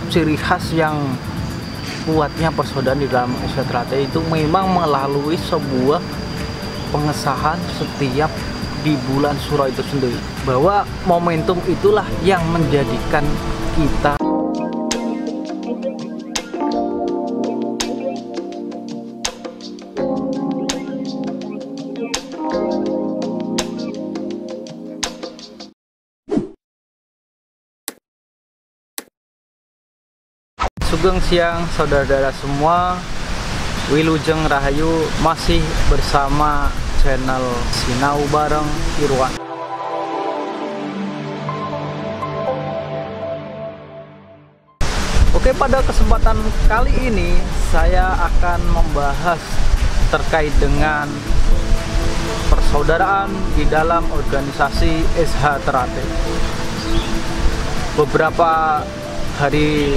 ciri khas yang kuatnya persaudaraan di dalam SHTRAT itu memang melalui sebuah pengesahan setiap di bulan Syuro itu sendiri, bahwa momentum itulah yang menjadikan kita Sugeng siang saudara-saudara semua, Wilujeng Rahayu masih bersama channel Sinau Bareng Irwan. Oke, pada kesempatan kali ini saya akan membahas terkait dengan persaudaraan di dalam organisasi SHTRAT. Beberapa hari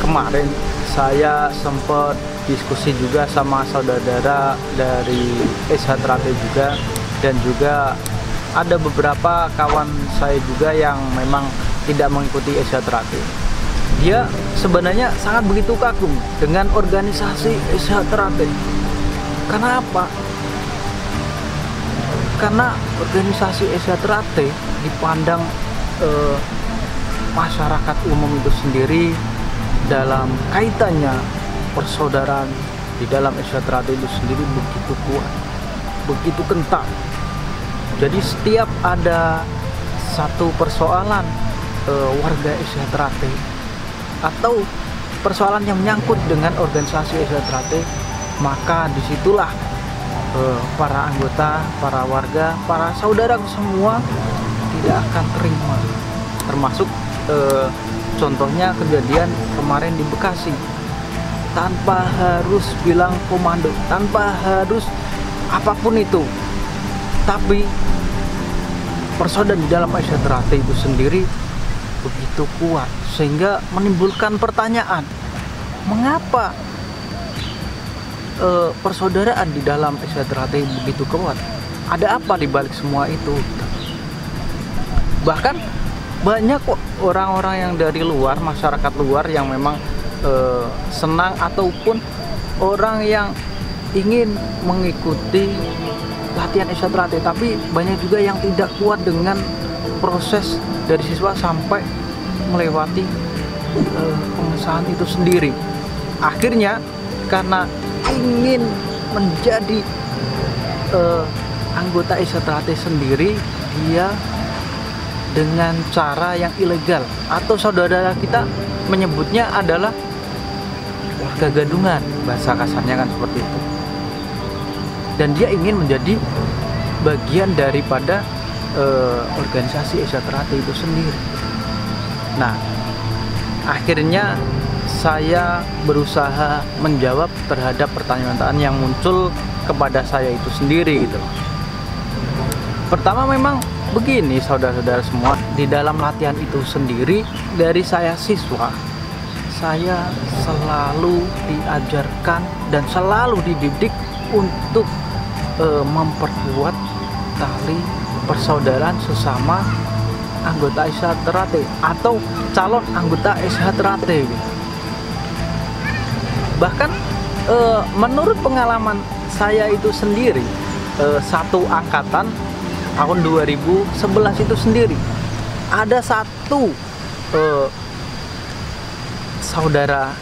kemarin saya sempat diskusi juga sama saudara-saudara dari SHTRAT juga, dan juga ada beberapa kawan saya juga yang memang tidak mengikuti SHTRAT. Dia sebenarnya sangat begitu kagum dengan organisasi SHTRAT. Karena apa? Karena organisasi SHTRAT dipandang masyarakat umum itu sendiri dalam kaitannya persaudaraan di dalam SHTRAT itu sendiri begitu kuat, begitu kental. Jadi setiap ada satu persoalan warga SHTRAT atau persoalan yang menyangkut dengan organisasi SHTRAT, maka disitulah para anggota, para warga, para saudara semua tidak akan terima. Termasuk contohnya kejadian kemarin di Bekasi, tanpa harus bilang komando, tanpa harus apapun itu, tapi persaudaraan di dalam SHTRAT itu sendiri begitu kuat sehingga menimbulkan pertanyaan, mengapa persaudaraan di dalam SHTRAT begitu kuat? Ada apa di balik semua itu? Bahkan banyak kok orang-orang yang dari luar, masyarakat luar yang memang senang, ataupun orang yang ingin mengikuti latihan SHTRAT, tapi banyak juga yang tidak kuat dengan proses dari siswa sampai melewati pengesahan itu sendiri. Akhirnya karena ingin menjadi anggota SHTRAT sendiri, dia dengan cara yang ilegal, atau saudara kita menyebutnya adalah warga gadungan, bahasa kasarnya kan seperti itu. Dan dia ingin menjadi bagian daripada organisasi SHTRAT itu sendiri. Nah, akhirnya saya berusaha menjawab terhadap pertanyaan yang muncul kepada saya itu sendiri gitu. Pertama, memang begini saudara-saudara semua, di dalam latihan itu sendiri, dari saya siswa, saya selalu diajarkan dan selalu dididik untuk memperkuat tali persaudaraan sesama anggota SHTRAT atau calon anggota SHTRAT gitu. Bahkan menurut pengalaman saya itu sendiri, satu angkatan tahun 2011 itu sendiri, ada satu saudara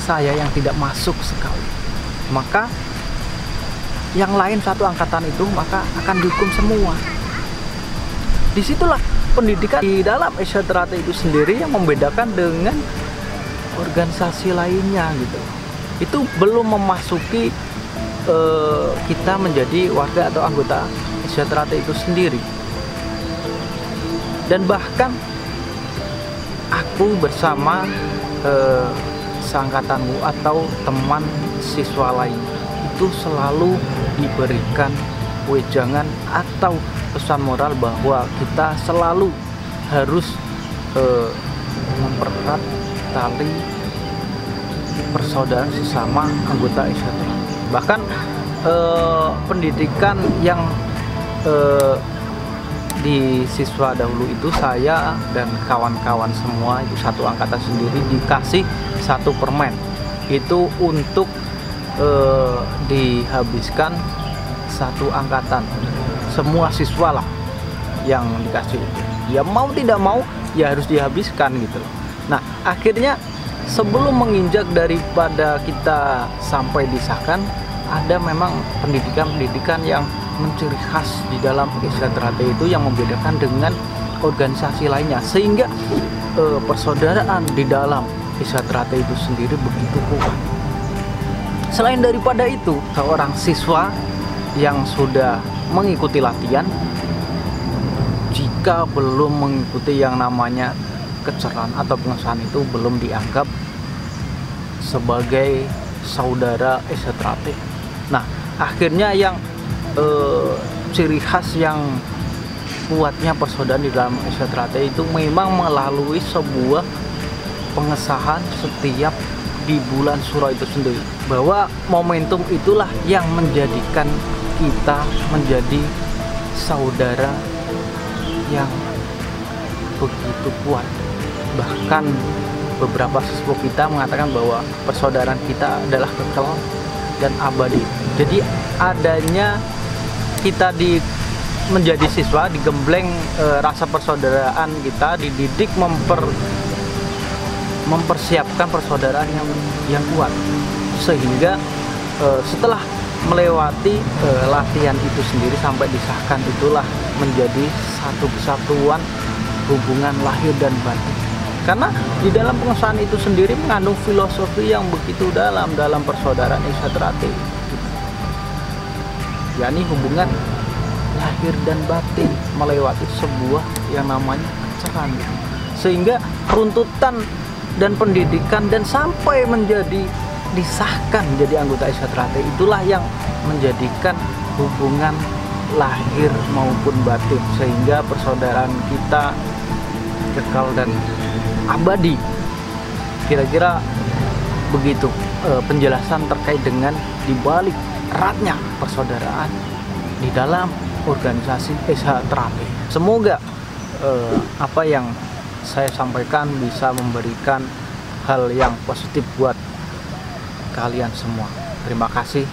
saya yang tidak masuk sekali, maka yang lain satu angkatan itu maka akan dihukum semua. Disitulah pendidikan di dalam SHTRAT itu sendiri yang membedakan dengan organisasi lainnya gitu. Itu belum memasuki kita menjadi warga atau anggota SHTRAT itu sendiri. Dan bahkan aku bersama seangkatanmu atau teman siswa lain itu selalu diberikan wejangan atau pesan moral bahwa kita selalu harus mempererat tali persaudaraan sesama anggota SHTRAT. Bahkan pendidikan yang di siswa dahulu itu saya dan kawan-kawan semua itu satu angkatan sendiri dikasih satu permen itu untuk dihabiskan satu angkatan, semua siswa lah yang dikasih itu. Ya mau tidak mau ya harus dihabiskan gitu loh. Nah akhirnya sebelum menginjak daripada kita sampai disahkan, ada memang pendidikan-pendidikan yang menciri khas di dalam Isyatrate itu yang membedakan dengan organisasi lainnya, sehingga persaudaraan di dalam Isyatrate itu sendiri begitu kuat. Selain daripada itu, seorang siswa yang sudah mengikuti latihan, jika belum mengikuti yang namanya kecerahan atau pengesahan itu belum dianggap sebagai saudara Isyatrate. Nah, akhirnya yang ciri khas yang kuatnya persaudaraan di dalam Isyatrate itu memang melalui sebuah pengesahan setiap di bulan Syuro itu sendiri, bahwa momentum itulah yang menjadikan kita menjadi saudara yang begitu kuat. Bahkan beberapa sesepuh kita mengatakan bahwa persaudaraan kita adalah kekal dan abadi. Jadi adanya kita menjadi siswa digembleng rasa persaudaraan kita, dididik mempersiapkan persaudaraan yang kuat, sehingga setelah melewati latihan itu sendiri sampai disahkan, itulah menjadi satu kesatuan hubungan lahir dan batin. Karena di dalam pengesahan itu sendiri mengandung filosofi yang begitu dalam persaudaraan Isyatrate, yakni hubungan lahir dan batin melewati sebuah yang namanya kecerahan, sehingga runtutan dan pendidikan dan sampai menjadi disahkan menjadi anggota Isyatrate itulah yang menjadikan hubungan lahir maupun batin, sehingga persaudaraan kita kekal dan abadi. Kira-kira begitu penjelasan terkait dengan dibalik eratnya persaudaraan di dalam organisasi Isyatrate. Semoga apa yang saya sampaikan bisa memberikan hal yang positif buat kalian semua. Terima kasih.